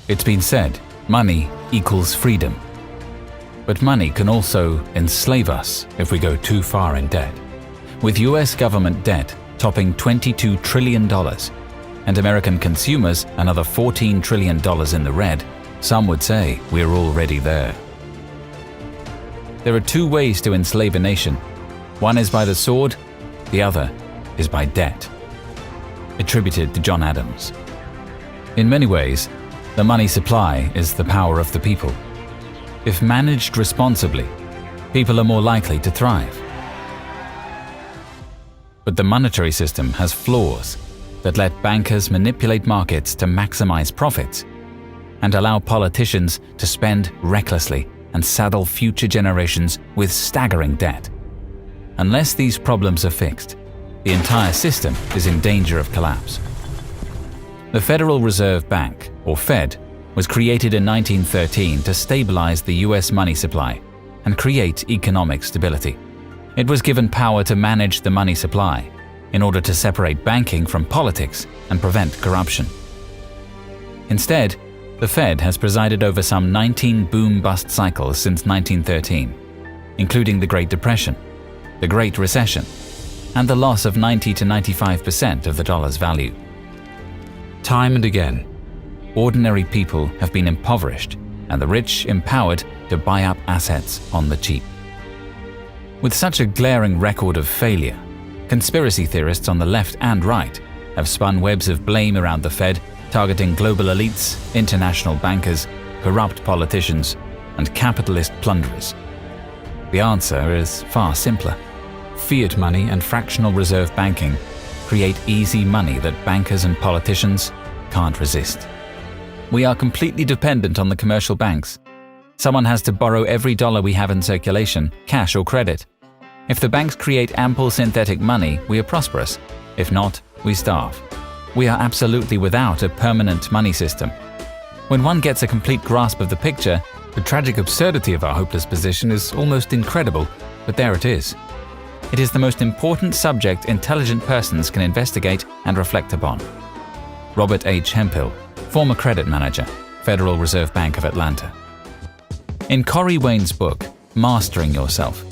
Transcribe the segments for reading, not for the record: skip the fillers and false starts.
It's been said, money equals freedom. But money can also enslave us if we go too far in debt. With US government debt topping $22 trillion and American consumers another $14 trillion in the red, some would say we're already there. There are two ways to enslave a nation. One is by the sword, the other is by debt. Attributed to John Adams. In many ways, the money supply is the power of the people. If managed responsibly, people are more likely to thrive. But the monetary system has flaws that let bankers manipulate markets to maximize profits and allow politicians to spend recklessly and saddle future generations with staggering debt. Unless these problems are fixed, the entire system is in danger of collapse. The Federal Reserve Bank, or Fed, was created in 1913 to stabilize the US money supply and create economic stability. It was given power to manage the money supply in order to separate banking from politics and prevent corruption. Instead, the Fed has presided over some 19 boom-bust cycles since 1913, including the Great Depression, the Great Recession, and the loss of 90 to 95% of the dollar's value. Time and again, ordinary people have been impoverished and the rich empowered to buy up assets on the cheap. With such a glaring record of failure, conspiracy theorists on the left and right have spun webs of blame around the Fed, targeting global elites, international bankers, corrupt politicians, and capitalist plunderers. The answer is far simpler. Fiat money and fractional reserve banking create easy money that bankers and politicians can't resist. We are completely dependent on the commercial banks. Someone has to borrow every dollar we have in circulation, cash or credit. If the banks create ample synthetic money, we are prosperous. If not, we starve. We are absolutely without a permanent money system. When one gets a complete grasp of the picture, the tragic absurdity of our hopeless position is almost incredible, but there it is. It is the most important subject intelligent persons can investigate and reflect upon. Robert H. Hemphill, former credit manager, Federal Reserve Bank of Atlanta. In Corey Wayne's book, Mastering Yourself,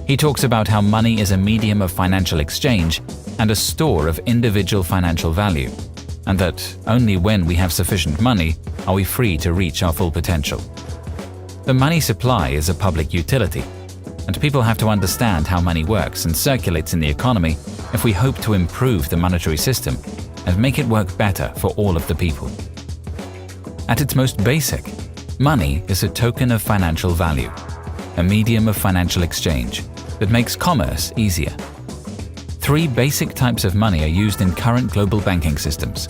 he talks about how money is a medium of financial exchange and a store of individual financial value, and that only when we have sufficient money are we free to reach our full potential. The money supply is a public utility, and people have to understand how money works and circulates in the economy if we hope to improve the monetary system and make it work better for all of the people. At its most basic, money is a token of financial value, a medium of financial exchange that makes commerce easier. Three basic types of money are used in current global banking systems.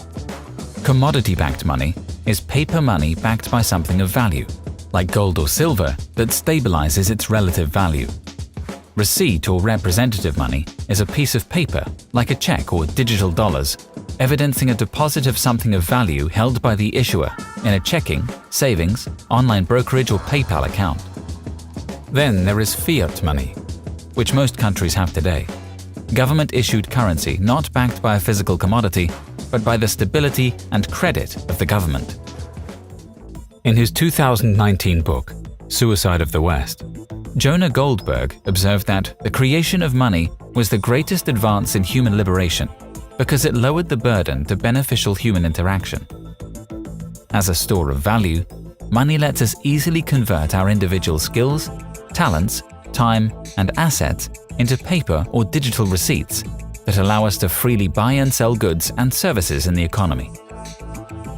Commodity-backed money is paper money backed by something of value, like gold or silver, that stabilizes its relative value. Receipt or representative money is a piece of paper, like a check or digital dollars, evidencing a deposit of something of value held by the issuer in a checking, savings, online brokerage or PayPal account. Then there is fiat money, which most countries have today. Government-issued currency not backed by a physical commodity, but by the stability and credit of the government. In his 2019 book, Suicide of the West, Jonah Goldberg observed that the creation of money was the greatest advance in human liberation because it lowered the burden to beneficial human interaction. As a store of value, money lets us easily convert our individual skills, talents, time, and assets into paper or digital receipts that allow us to freely buy and sell goods and services in the economy.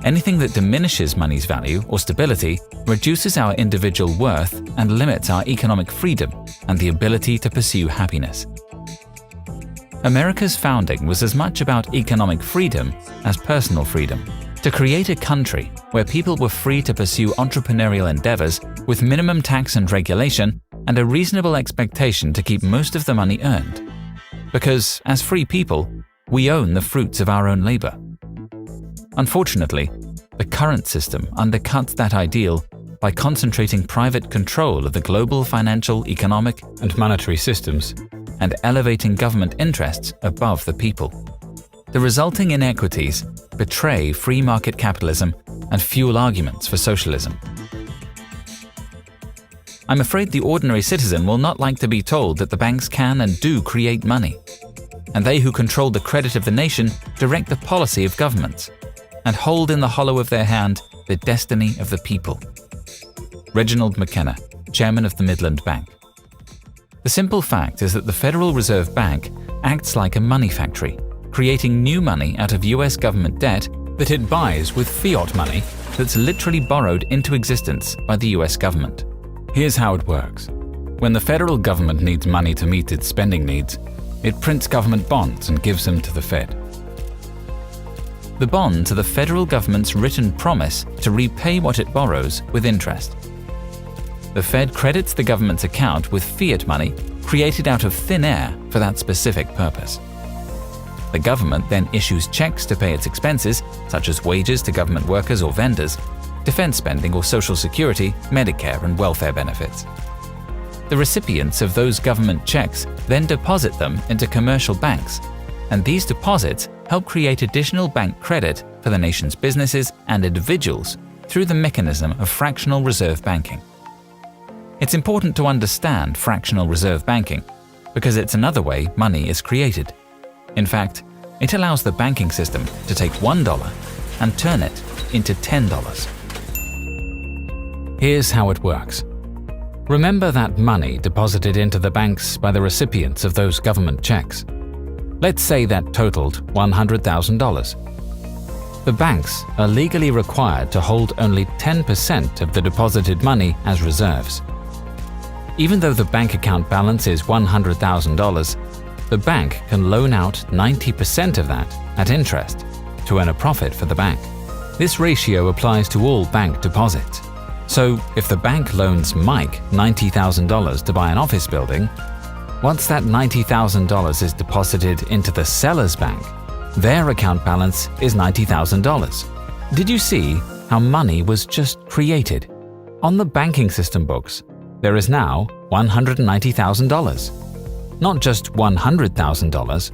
Anything that diminishes money's value or stability reduces our individual worth and limits our economic freedom and the ability to pursue happiness. America's founding was as much about economic freedom as personal freedom. To create a country where people were free to pursue entrepreneurial endeavors with minimum tax and regulation and a reasonable expectation to keep most of the money earned. Because, as free people, we own the fruits of our own labor. Unfortunately, the current system undercuts that ideal by concentrating private control of the global financial, economic, and monetary systems and elevating government interests above the people. The resulting inequities betray free market capitalism and fuel arguments for socialism. I'm afraid the ordinary citizen will not like to be told that the banks can and do create money, and they who control the credit of the nation direct the policy of governments, and hold in the hollow of their hand the destiny of the people. Reginald McKenna, Chairman of the Midland Bank. The simple fact is that the Federal Reserve Bank acts like a money factory, creating new money out of US government debt that it buys with fiat money that's literally borrowed into existence by the US government. Here's how it works. When the federal government needs money to meet its spending needs, it prints government bonds and gives them to the Fed. The bonds are the federal government's written promise to repay what it borrows with interest. The Fed credits the government's account with fiat money created out of thin air for that specific purpose. The government then issues checks to pay its expenses, such as wages to government workers or vendors, defense spending or Social Security, Medicare, and welfare benefits. The recipients of those government checks then deposit them into commercial banks, and these deposits help create additional bank credit for the nation's businesses and individuals through the mechanism of fractional reserve banking. It's important to understand fractional reserve banking because it's another way money is created. In fact, it allows the banking system to take $1 and turn it into $10. Here's how it works. Remember that money deposited into the banks by the recipients of those government checks. Let's say that totaled $100,000. The banks are legally required to hold only 10% of the deposited money as reserves. Even though the bank account balance is $100,000, the bank can loan out 90% of that at interest to earn a profit for the bank. This ratio applies to all bank deposits. So, if the bank loans Mike $90,000 to buy an office building, once that $90,000 is deposited into the seller's bank, their account balance is $90,000. Did you see how money was just created? On the banking system books, there is now $190,000. Not just $100,000,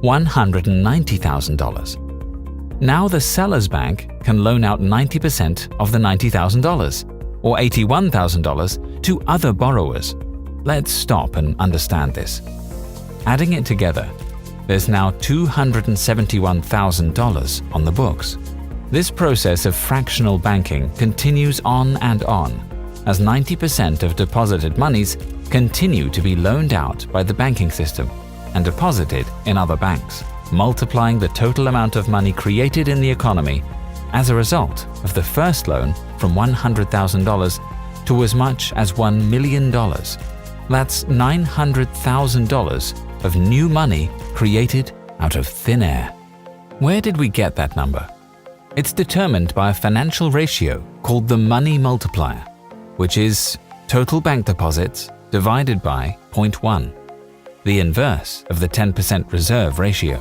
$190,000. Now the seller's bank can loan out 90% of the $90,000, or $81,000, to other borrowers. Let's stop and understand this. Adding it together, there's now $271,000 on the books. This process of fractional banking continues on and on, as 90% of deposited monies continue to be loaned out by the banking system and deposited in other banks, multiplying the total amount of money created in the economy as a result of the first loan from $100,000 to as much as $1 million. That's $900,000 of new money created out of thin air. Where did we get that number? It's determined by a financial ratio called the money multiplier, which is total bank deposits divided by 0.1, the inverse of the 10% reserve ratio.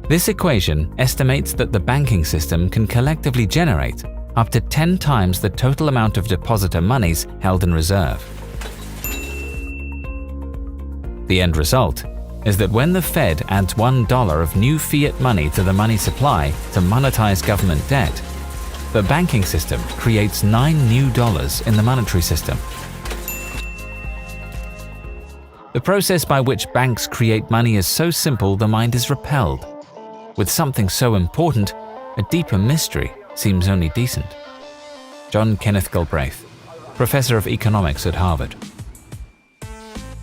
This equation estimates that the banking system can collectively generate up to 10 times the total amount of depositor monies held in reserve. The end result is that when the Fed adds $1 of new fiat money to the money supply to monetize government debt, the banking system creates $9 new in the monetary system. The process by which banks create money is so simple the mind is repelled. With something so important, a deeper mystery seems only decent. John Kenneth Galbraith, Professor of Economics at Harvard.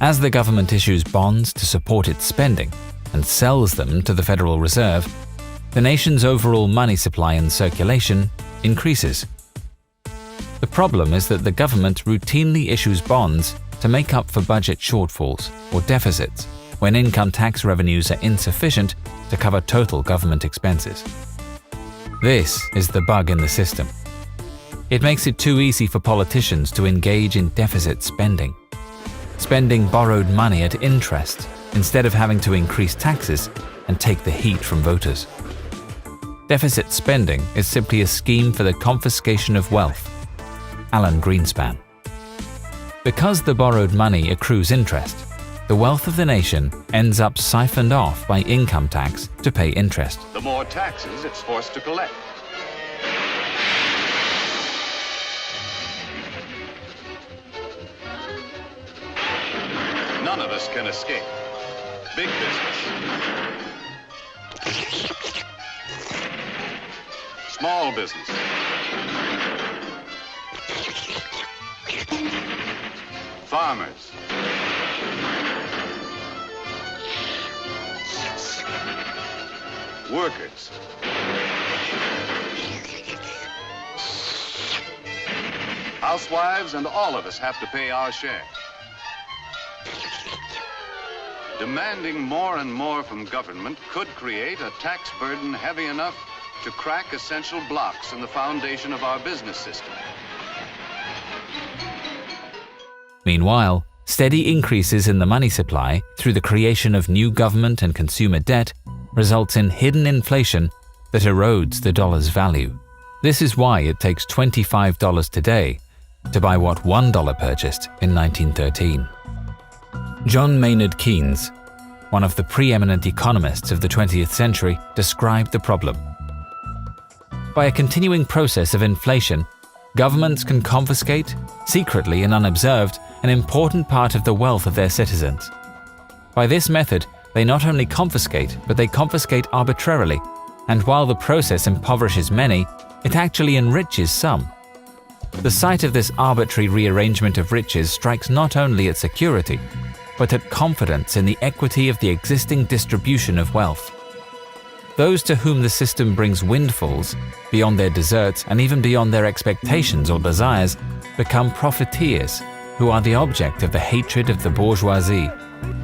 As the government issues bonds to support its spending and sells them to the Federal Reserve, the nation's overall money supply and circulation increases. The problem is that the government routinely issues bonds to make up for budget shortfalls or deficits when income tax revenues are insufficient to cover total government expenses. This is the bug in the system. It makes it too easy for politicians to engage in deficit spending, spending borrowed money at interest instead of having to increase taxes and take the heat from voters. Deficit spending is simply a scheme for the confiscation of wealth. Alan Greenspan. Because the borrowed money accrues interest, the wealth of the nation ends up siphoned off by income tax to pay interest. The more taxes it's forced to collect. None of us can escape. Big business. Small business. Farmers. Workers. Housewives, and all of us have to pay our share. Demanding more and more from government could create a tax burden heavy enough to crack essential blocks in the foundation of our business system. Meanwhile, steady increases in the money supply through the creation of new government and consumer debt results in hidden inflation that erodes the dollar's value. This is why it takes $25 today to buy what $1 purchased in 1913. John Maynard Keynes, one of the preeminent economists of the 20th century, described the problem. By a continuing process of inflation, governments can confiscate, secretly and unobserved, an important part of the wealth of their citizens. By this method, they not only confiscate, but they confiscate arbitrarily, and while the process impoverishes many, it actually enriches some. The sight of this arbitrary rearrangement of riches strikes not only at security, but at confidence in the equity of the existing distribution of wealth. Those to whom the system brings windfalls, beyond their deserts and even beyond their expectations or desires, become profiteers, who are the object of the hatred of the bourgeoisie,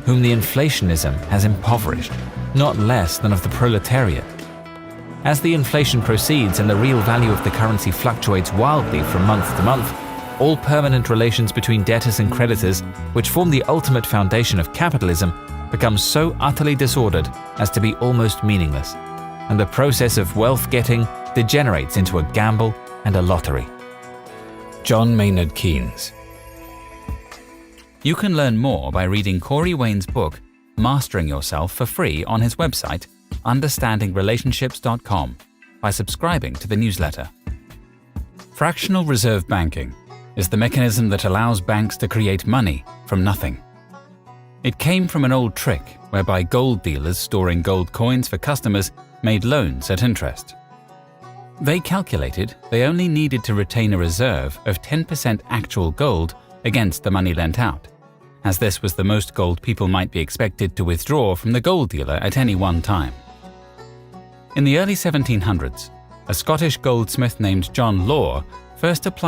whom the inflationism has impoverished, not less than of the proletariat. As the inflation proceeds and the real value of the currency fluctuates wildly from month to month, all permanent relations between debtors and creditors, which form the ultimate foundation of capitalism, become so utterly disordered as to be almost meaningless, and the process of wealth-getting degenerates into a gamble and a lottery. John Maynard Keynes. You can learn more by reading Corey Wayne's book, Mastering Yourself, for free on his website, understandingrelationships.com, by subscribing to the newsletter. Fractional reserve banking is the mechanism that allows banks to create money from nothing. It came from an old trick whereby gold dealers storing gold coins for customers made loans at interest. They calculated they only needed to retain a reserve of 10% actual gold against the money lent out, as this was the most gold people might be expected to withdraw from the gold dealer at any one time. In the early 1700s, a Scottish goldsmith named John Law first applied